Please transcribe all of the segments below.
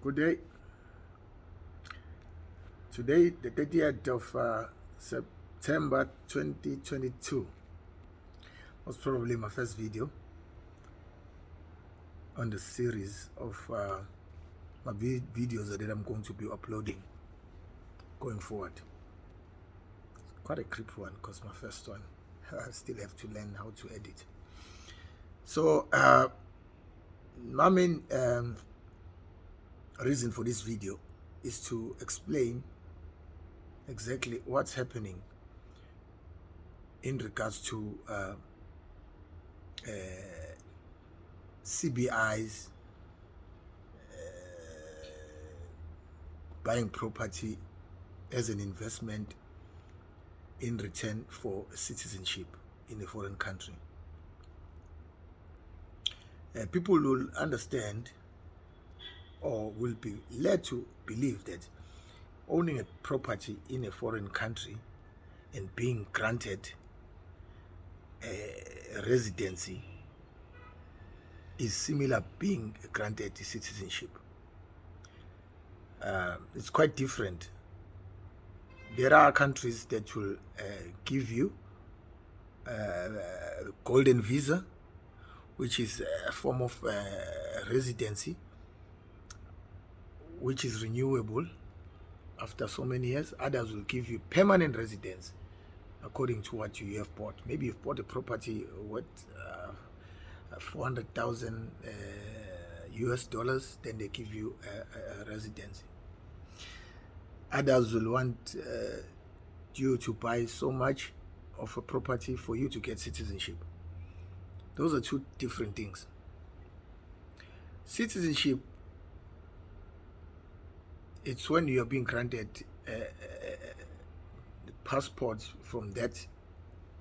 Good day. Today, the 30th of September 2022, was probably my first video on the series of my videos that I'm going to be uploading going forward. It's quite a creepy one because my first one. I still have to learn how to edit. So, my main reason for this video is to explain exactly what's happening in regards to CBI's buying property as an investment in return for citizenship in a foreign country. People will understand or will be led to believe that owning a property in a foreign country and being granted a residency is similar being granted citizenship. It's quite different. There are countries that will give you golden visa, which is a form of residency which is renewable after so many years. Others will give you permanent residence according to what you have bought. Maybe you've bought a property worth 400,000 US dollars, then they give you a residency. Others will want you to buy so much of a property for you to get citizenship. Those are two different things. Citizenship, it's when you are being granted passports from that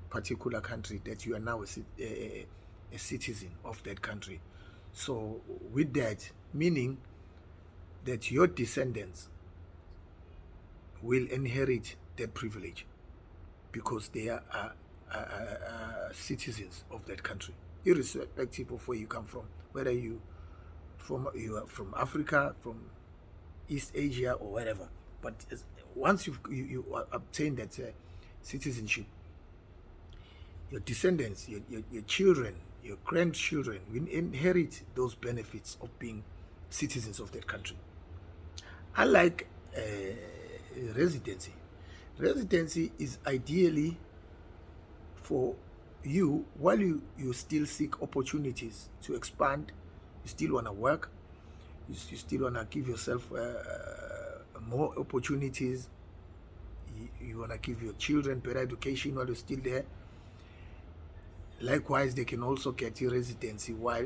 particular country that you are now a citizen of that country. So with that, meaning that your descendants will inherit that privilege because they are citizens of that country, irrespective of where you come from, whether you are from Africa, from East Asia, or wherever. But once you obtain that citizenship, your descendants, your children, your grandchildren will inherit those benefits of being citizens of that country. Unlike residency. Residency is ideally for you while you still seek opportunities to expand. You still want to work. You still want to give yourself more opportunities. You want to give your children better education while you're still there. Likewise, they can also get your residency while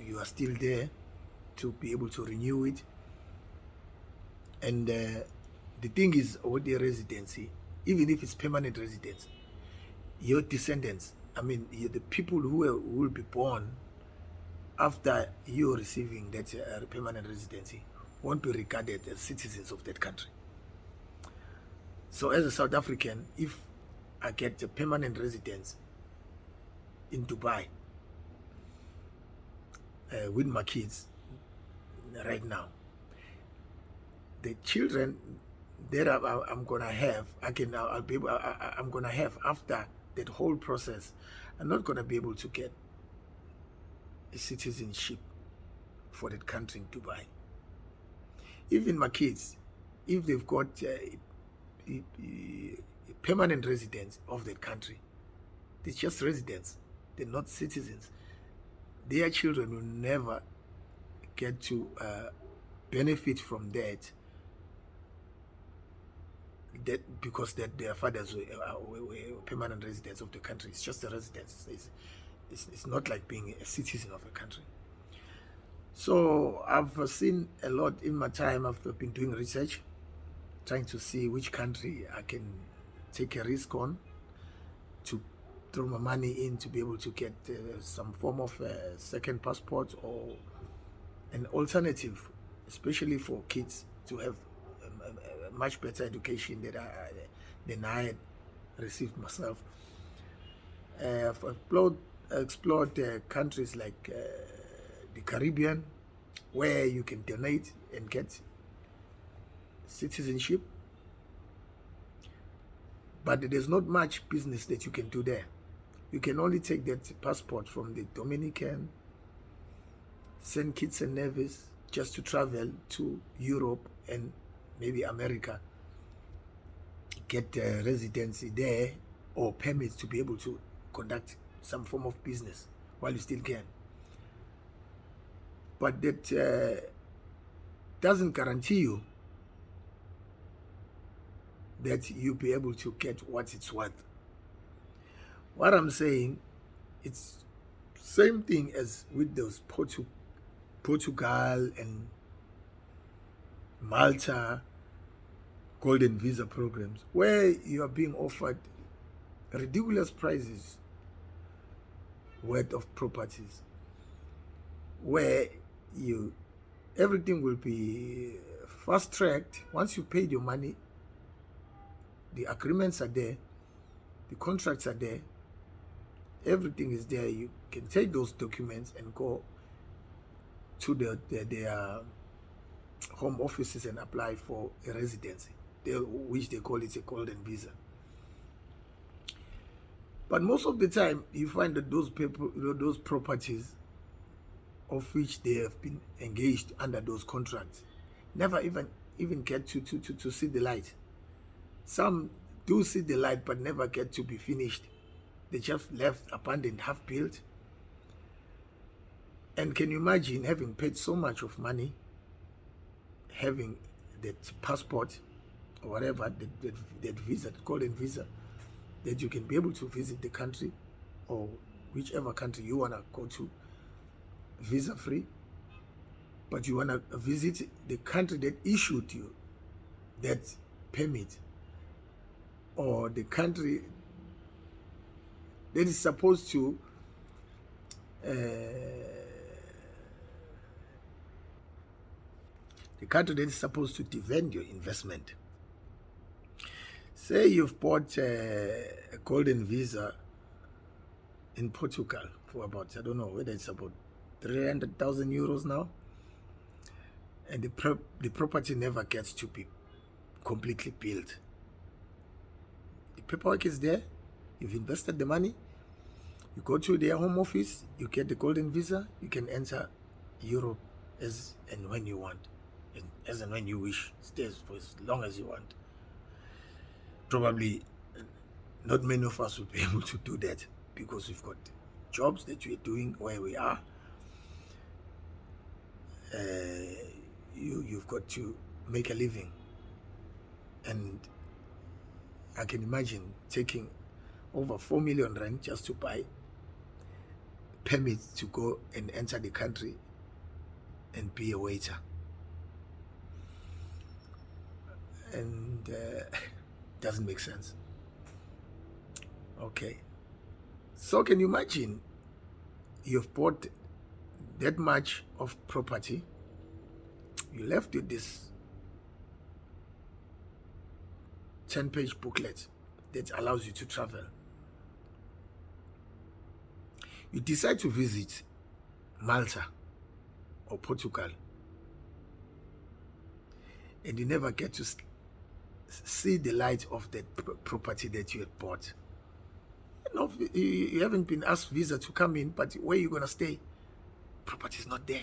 you are still there to be able to renew it. And the thing is, with the residency, even if it's permanent residence, your descendants, I mean, the people who will be born after you receiving that permanent residency won't be regarded as citizens of that country. So as a South African, if I get a permanent residence in Dubai with my kids right now, the children that I'm gonna have, I'm gonna have after that whole process, I'm not gonna be able to get a citizenship for that country in Dubai. Even my kids, if they've got a permanent residence of that country, it's just residents, they're not citizens. Their children will never get to benefit from that because their fathers were permanent residents of the country. It's just a residence. It's not like being a citizen of a country. So I've seen a lot in my time. I've been doing research, trying to see which country I can take a risk on to throw my money in to be able to get some form of second passport or an alternative, especially for kids to have a much better education than I had received myself. I've explored countries like the Caribbean, where you can donate and get citizenship, but there's not much business that you can do there. You can only take that passport from the Dominican, St. Kitts and Nevis, just to travel to Europe and maybe America, get residency there or permits to be able to conduct some form of business while you still can. But that doesn't guarantee you that you'll be able to get what it's worth. What I'm saying, it's same thing as with those Portugal and Malta golden visa programs, where you are being offered ridiculous prices worth of properties, where everything will be fast-tracked. Once you've paid your money, the agreements are there, the contracts are there, everything is there. You can take those documents and go to their home offices and apply for a residency, which they call it a golden visa. But most of the time, you find that those people, those properties of which they have been engaged under those contracts, never even get to see the light. Some do see the light, but never get to be finished. They just left abandoned, half built. And can you imagine having paid so much of money, having that passport or whatever, that visa, the golden visa, that you can be able to visit the country or whichever country you want to go to visa free, but you want to visit the country that issued you that permit, or the country that is supposed to defend your investment. Say you've bought a golden visa in Portugal for about, I don't know whether it's about 300,000 euros now, and the property never gets to be completely built. The paperwork is there, you've invested the money, you go to their home office, you get the golden visa, you can enter Europe as and when you want, and as and when you wish, stay for as long as you want. Probably not many of us will be able to do that, because we've got jobs that we're doing where we are. You've got to make a living, and I can imagine taking over 4 million rand just to buy permits to go and enter the country and be a waiter. And doesn't make sense. Okay, so can you imagine you've bought that much of property, you left with this 10-page booklet that allows you to travel. You decide to visit Malta or Portugal, and you never get to see the light of that property that you had bought. You haven't been asked visa to come in, but where are you going to stay? Property is not there.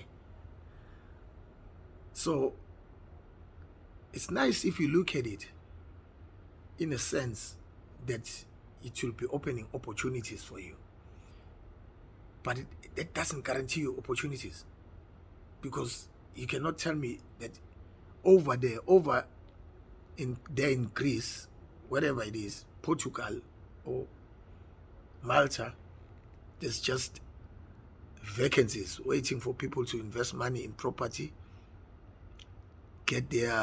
So it's nice if you look at it in a sense that it will be opening opportunities for you, but that doesn't guarantee you opportunities, because you cannot tell me that over in Greece, wherever it is, Portugal or Malta, there's just vacancies waiting for people to invest money in property, get their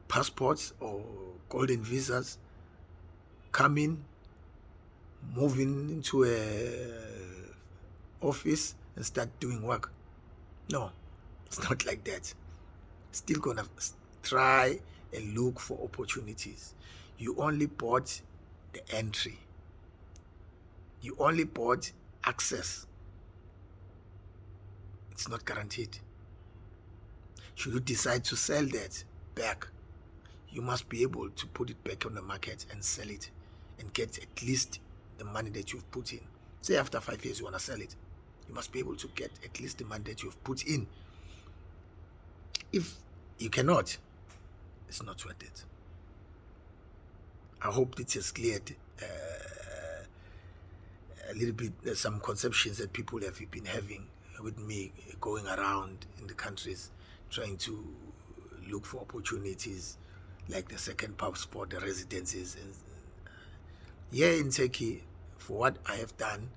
passports or golden visas, come in, moving into a office and start doing work. No, it's not like that. Still gonna try and look for opportunities. You only bought the entry. You only bought access. It's not guaranteed. should you decide to sell that back, you must be able to put it back on the market and sell it and get at least the money that you've put in. Say after 5 years you want to sell it, you must be able to get at least the money that you've put in. If you cannot, it's not worth it. I hope this has cleared a little bit some conceptions that people have been having with me going around in the countries trying to look for opportunities like the second passport, the residencies. And here in Turkey, for what I have done,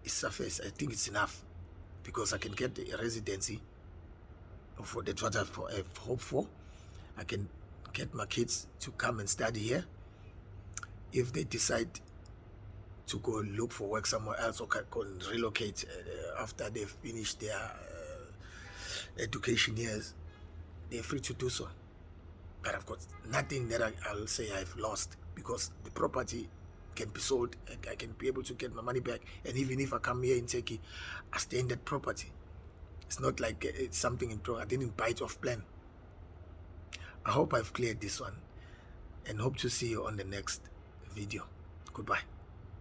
it's suffice. I think it's enough, because I can get a residency for that's what I've hoped for. I can get my kids to come and study here. If they decide to go look for work somewhere else or can relocate after they've finished their education years, they're free to do so. But I've got nothing that I'll say I've lost, because the property can be sold. I can be able to get my money back, and even if I come here in Turkey, I stay in that property. It's not like it's something in I didn't buy it off plan. I hope I've cleared this one, and hope to see you on the next video. Goodbye.